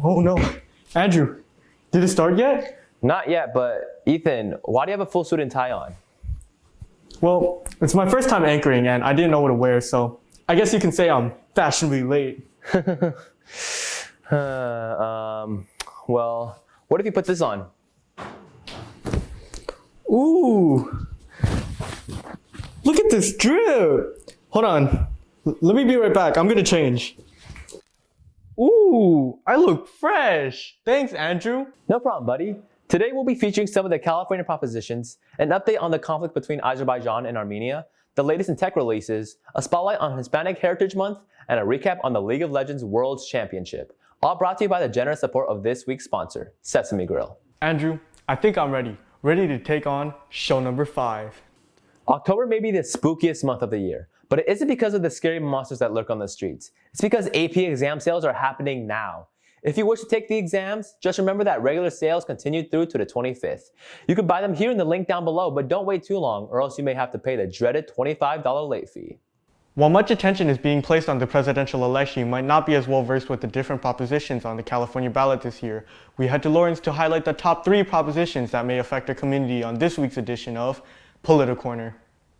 Oh no. Andrew, did it start yet? Not yet, but Ethan, why do you have a full suit and tie on? Well, it's my first time anchoring and I didn't know what to wear, so I guess you can say I'm fashionably late. Well, what if you put this on? Ooh. Look at this drip. Hold on. Let me be right back. I'm gonna change. Ooh, I look fresh. Thanks, Andrew. No problem, buddy. Today we'll be featuring some of the California propositions, an update on the conflict between Azerbaijan and Armenia, the latest in tech releases, a spotlight on Hispanic Heritage Month, and a recap on the League of Legends World Championship. All brought to you by the generous support of this week's sponsor, Sesame Grill. Andrew, I think I'm ready. Ready to take on show number 5. October may be the spookiest month of the year, but it isn't because of the scary monsters that lurk on the streets. It's because AP exam sales are happening now. If you wish to take the exams, just remember that regular sales continue through to the 25th. You can buy them here in the link down below, but don't wait too long or else you may have to pay the dreaded $25 late fee. While much attention is being placed on the presidential election, you might not be as well versed with the different propositions on the California ballot this year. We head to Lawrence to highlight the top 3 propositions that may affect our community on this week's edition of Politicorner.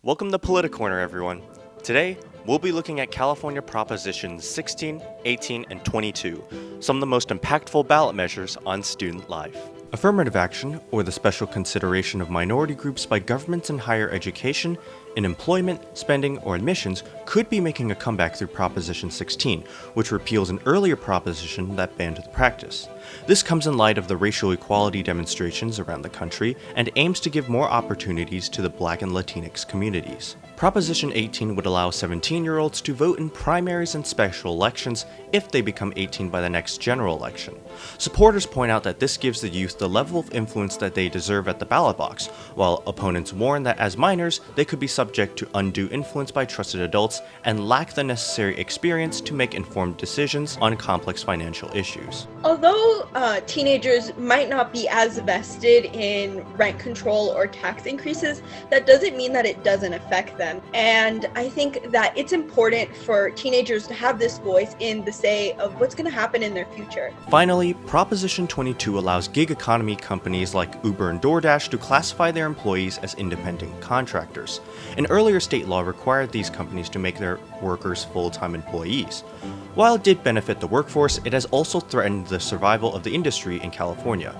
Welcome to Politicorner, everyone. Today, we'll be looking at California Propositions 16, 18, and 22, some of the most impactful ballot measures on student life. Affirmative action, or the special consideration of minority groups by governments in higher education, in employment, spending, or admissions, could be making a comeback through Proposition 16, which repeals an earlier proposition that banned the practice. This comes in light of the racial equality demonstrations around the country and aims to give more opportunities to the Black and Latinx communities. Proposition 18 would allow 17-year-olds to vote in primaries and special elections if they become 18 by the next general election. Supporters point out that this gives the youth the level of influence that they deserve at the ballot box, while opponents warn that as minors, they could be subject to undue influence by trusted adults and lack the necessary experience to make informed decisions on complex financial issues. Although teenagers might not be as vested in rent control or tax increases, that doesn't mean that it doesn't affect them. And I think that it's important for teenagers to have this voice in the say of what's going to happen in their future. Finally, Proposition 22 allows gig economy companies like Uber and DoorDash to classify their employees as independent contractors. An earlier state law required these companies to make their workers full-time employees. While it did benefit the workforce, it has also threatened the survival of the industry in California.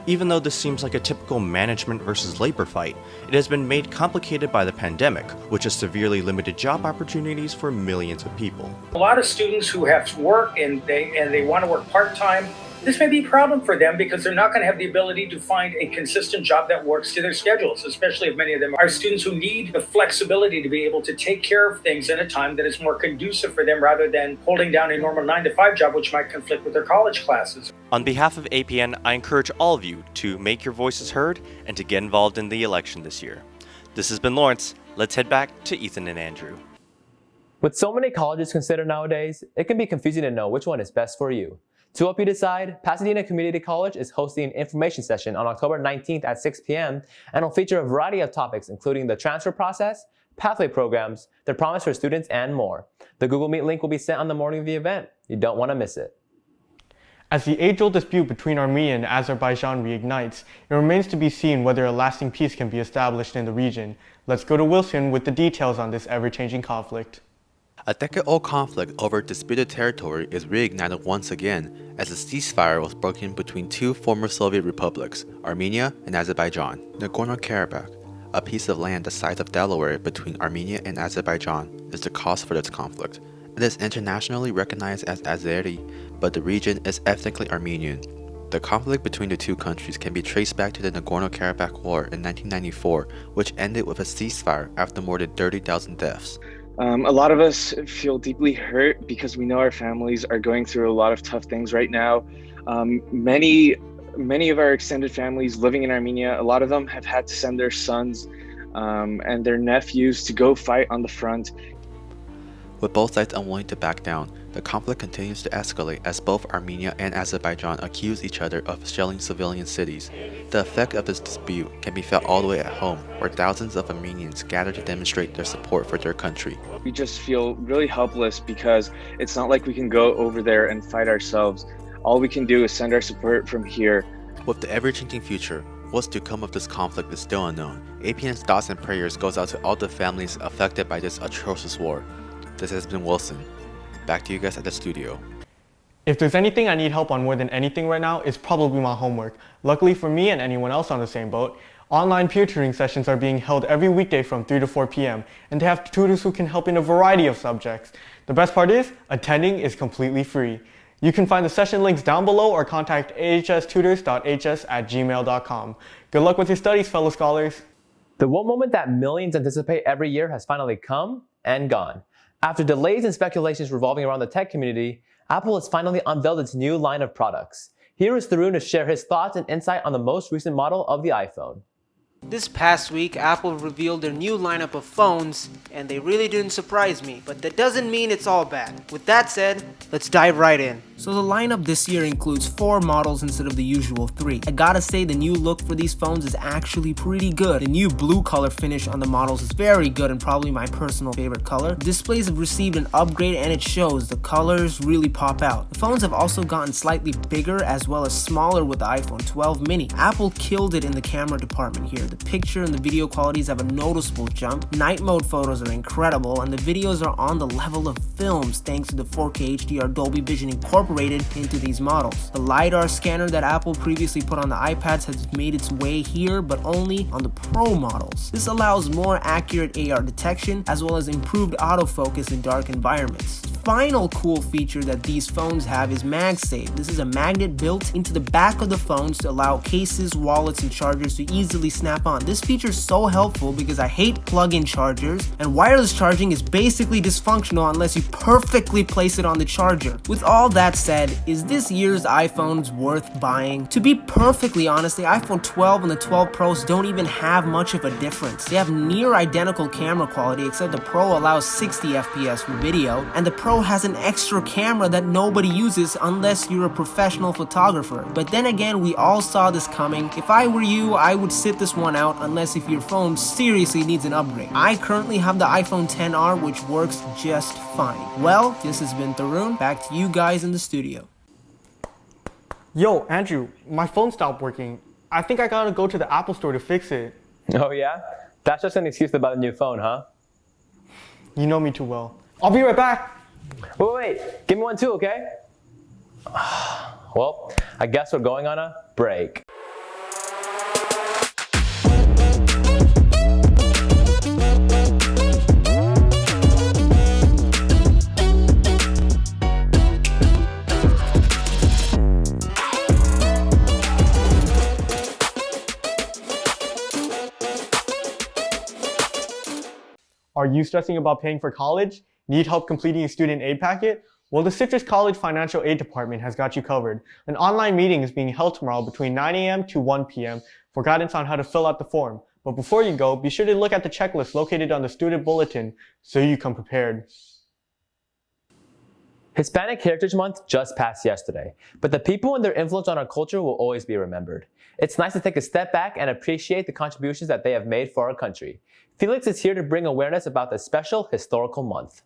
Even though this seems like a typical management versus labor fight, it has been made complicated by the pandemic, which has severely limited job opportunities for millions of people. A lot of students who have to work and they want to work part-time, this may be a problem for them because they're not going to have the ability to find a consistent job that works to their schedules, especially if many of them are students who need the flexibility to be able to take care of things in a time that is more conducive for them rather than holding down a normal 9-to-5 job, which might conflict with their college classes. On behalf of APN, I encourage all of you to make your voices heard and to get involved in the election this year. This has been Lawrence. Let's head back to Ethan and Andrew. With so many colleges considered nowadays, it can be confusing to know which one is best for you. To help you decide, Pasadena Community College is hosting an information session on October 19th at 6 p.m. and will feature a variety of topics including the transfer process, pathway programs, the promise for students, and more. The Google Meet link will be sent on the morning of the event. You don't want to miss it. As the age-old dispute between Armenia and Azerbaijan reignites, it remains to be seen whether a lasting peace can be established in the region. Let's go to Wilson with the details on this ever-changing conflict. A decade-old conflict over disputed territory is reignited once again as a ceasefire was broken between 2 former Soviet republics, Armenia and Azerbaijan. Nagorno-Karabakh, a piece of land the size of Delaware between Armenia and Azerbaijan, is the cause for this conflict. It is internationally recognized as Azeri, but the region is ethnically Armenian. The conflict between the two countries can be traced back to the Nagorno-Karabakh War in 1994, which ended with a ceasefire after more than 30,000 deaths. A lot of us feel deeply hurt because we know our families are going through a lot of tough things right now. Many of our extended families living in Armenia, a lot of them have had to send their sons and their nephews to go fight on the front. With both sides unwilling to back down, the conflict continues to escalate as both Armenia and Azerbaijan accuse each other of shelling civilian cities. The effect of this dispute can be felt all the way at home, where thousands of Armenians gather to demonstrate their support for their country. We just feel really helpless because it's not like we can go over there and fight ourselves. All we can do is send our support from here. With the ever-changing future, what's to come of this conflict is still unknown. APN's thoughts and prayers goes out to all the families affected by this atrocious war. This has been Wilson. Back to you guys at the studio. If there's anything I need help on more than anything right now, it's probably my homework. Luckily for me and anyone else on the same boat, online peer tutoring sessions are being held every weekday from 3 to 4 p.m. and they have tutors who can help in a variety of subjects. The best part is, attending is completely free. You can find the session links down below or contact ahstutors.hs@gmail.com. Good luck with your studies, fellow scholars. The one moment that millions anticipate every year has finally come and gone. After delays and speculations revolving around the tech community, Apple has finally unveiled its new line of products. Here is Tharun to share his thoughts and insight on the most recent model of the iPhone. This past week, Apple revealed their new lineup of phones, and they really didn't surprise me, but that doesn't mean it's all bad. With that said, let's dive right in. So the lineup this year includes 4 models instead of the usual 3. I gotta say the new look for these phones is actually pretty good. The new blue color finish on the models is very good and probably my personal favorite color. The displays have received an upgrade and it shows. The colors really pop out. The phones have also gotten slightly bigger as well as smaller with the iPhone 12 mini. Apple killed it in the camera department here. The picture and the video qualities have a noticeable jump. Night mode photos are incredible and the videos are on the level of films thanks to the 4K HDR Dolby Vision incorporated into these models. The LiDAR scanner that Apple previously put on the iPads has made its way here, but only on the Pro models. This allows more accurate AR detection as well as improved autofocus in dark environments. Final cool feature that these phones have is MagSafe. This is a magnet built into the back of the phones to allow cases, wallets, and chargers to easily snap on. This feature is so helpful because I hate plug-in chargers, and wireless charging is basically dysfunctional unless you perfectly place it on the charger. With all that said, is this year's iPhones worth buying? To be perfectly honest, the iPhone 12 and the 12 Pros don't even have much of a difference. They have near identical camera quality except the Pro allows 60 FPS for video, and the Pro has an extra camera that nobody uses unless you're a professional photographer. But then again, we all saw this coming. If I were you, I would sit this one out unless if your phone seriously needs an upgrade. I currently have the iPhone XR, which works just fine. Well, this has been Tharun. Back to you guys in the studio. Yo, Andrew, my phone stopped working. I think I gotta go to the Apple store to fix it. Oh yeah? That's just an excuse to buy a new phone, huh? You know me too well. I'll be right back. Wait, give me one too, okay? Well, I guess we're going on a break. Are you stressing about paying for college? Need help completing a student aid packet? Well, the Citrus College Financial Aid Department has got you covered. An online meeting is being held tomorrow between 9 a.m. to 1 p.m. for guidance on how to fill out the form. But before you go, be sure to look at the checklist located on the student bulletin so you come prepared. Hispanic Heritage Month just passed yesterday, but the people and their influence on our culture will always be remembered. It's nice to take a step back and appreciate the contributions that they have made for our country. Felix is here to bring awareness about this special historical month.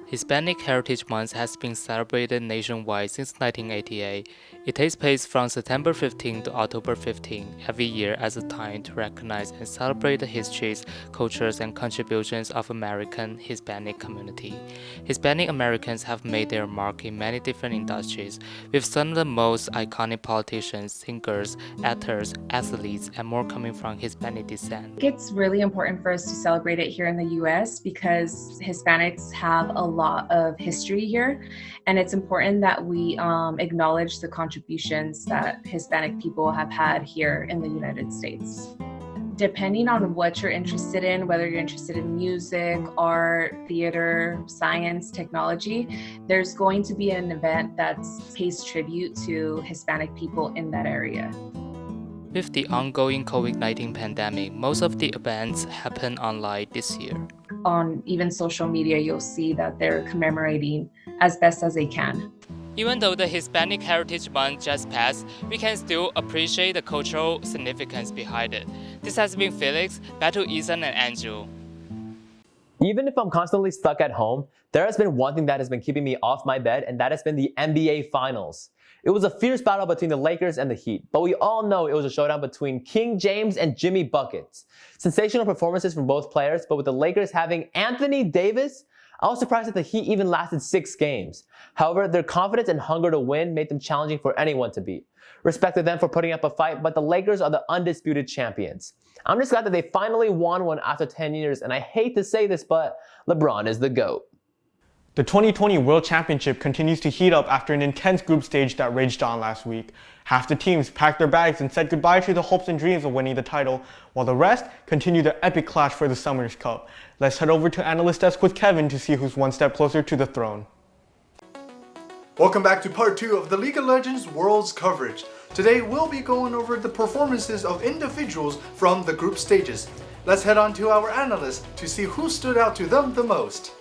Hispanic Heritage Month has been celebrated nationwide since 1988. It takes place from September 15 to October 15 every year as a time to recognize and celebrate the histories, cultures, and contributions of American Hispanic community. Hispanic Americans have made their mark in many different industries, with some of the most iconic politicians, singers, actors, athletes, and more coming from Hispanic descent. It's really important for us to celebrate it here in the US because Hispanics have a lot of history here, and it's important that we acknowledge the contributions that Hispanic people have had here in the United States. Depending on what you're interested in, whether you're interested in music, art, theater, science, technology, there's going to be an event that pays tribute to Hispanic people in that area. With the ongoing COVID-19 pandemic, most of the events happen online this year. On even social media, you'll see that they're commemorating as best as they can. Even though the Hispanic Heritage Month just passed, we can still appreciate the cultural significance behind it. This has been Felix, back to Ethan and Andrew. Even if I'm constantly stuck at home, there has been one thing that has been keeping me off my bed, and that has been the NBA Finals. It was a fierce battle between the Lakers and the Heat, but we all know it was a showdown between King James and Jimmy Buckets. Sensational performances from both players, but with the Lakers having Anthony Davis, I was surprised that the Heat even lasted 6 games. However, their confidence and hunger to win made them challenging for anyone to beat. Respect to them for putting up a fight, but the Lakers are the undisputed champions. I'm just glad that they finally won one after 10 years, and I hate to say this, but LeBron is the GOAT. The 2020 World Championship continues to heat up after an intense group stage that raged on last week. Half the teams packed their bags and said goodbye to the hopes and dreams of winning the title, while the rest continued their epic clash for the Summer's Cup. Let's head over to Analyst Desk with Kevin to see who's one step closer to the throne. Welcome back to part 2 of the League of Legends Worlds coverage. Today we'll be going over the performances of individuals from the group stages. Let's head on to our analysts to see who stood out to them the most.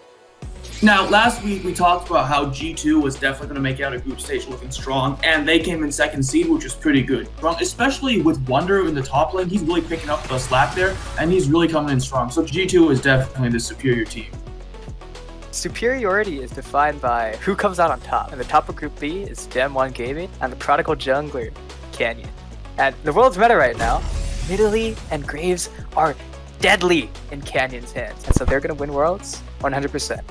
Now, last week we talked about how G2 was definitely going to make it out of group stage looking strong, and they came in second seed, which was pretty good. Especially with Wonder in the top lane, he's really picking up the slack there, and he's really coming in strong. So G2 is definitely the superior team. Superiority is defined by who comes out on top. And the top of Group B is Dem1 Gaming and the prodigal jungler, Canyon. And the world's meta right now, Nidalee and Graves are deadly in Canyon's hands. And so they're going to win Worlds 100%.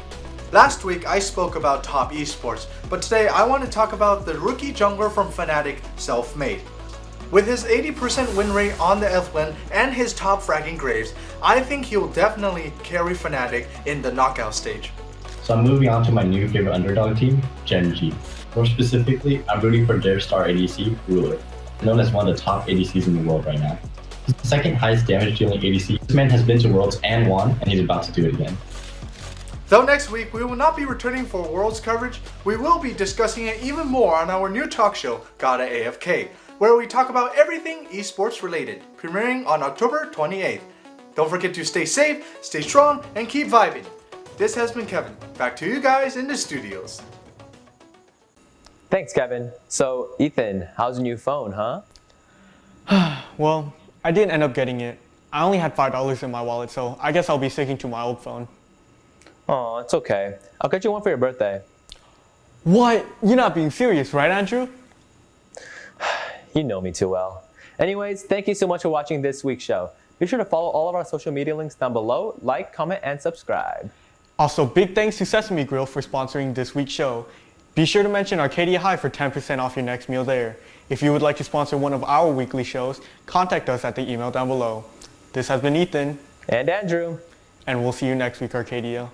Last week I spoke about top esports, but today I want to talk about the rookie jungler from Fnatic, Self-Made. With his 80% win rate on the F lane and his top fragging Graves, I think he'll definitely carry Fnatic in the knockout stage. So I'm moving on to my new favorite underdog team, Genji. More specifically, I'm rooting for their star ADC, Ruler, known as one of the top ADCs in the world right now. He's the second highest damage dealing ADC. This man has been to Worlds and won, and he's about to do it again. Though next week we will not be returning for Worlds coverage, we will be discussing it even more on our new talk show, Gotta AFK, where we talk about everything esports related, premiering on October 28th. Don't forget to stay safe, stay strong, and keep vibing. This has been Kevin. Back to you guys in the studios. Thanks, Kevin. So, Ethan, how's your new phone, huh? Well, I didn't end up getting it. I only had $5 in my wallet, so I guess I'll be sticking to my old phone. Oh, it's okay. I'll get you one for your birthday. What? You're not being serious, right, Andrew? You know me too well. Anyways, thank you so much for watching this week's show. Be sure to follow all of our social media links down below, like, comment, and subscribe. Also, big thanks to Sesame Grill for sponsoring this week's show. Be sure to mention Arcadia High for 10% off your next meal there. If you would like to sponsor one of our weekly shows, contact us at the email down below. This has been Ethan. And Andrew. And we'll see you next week, Arcadia.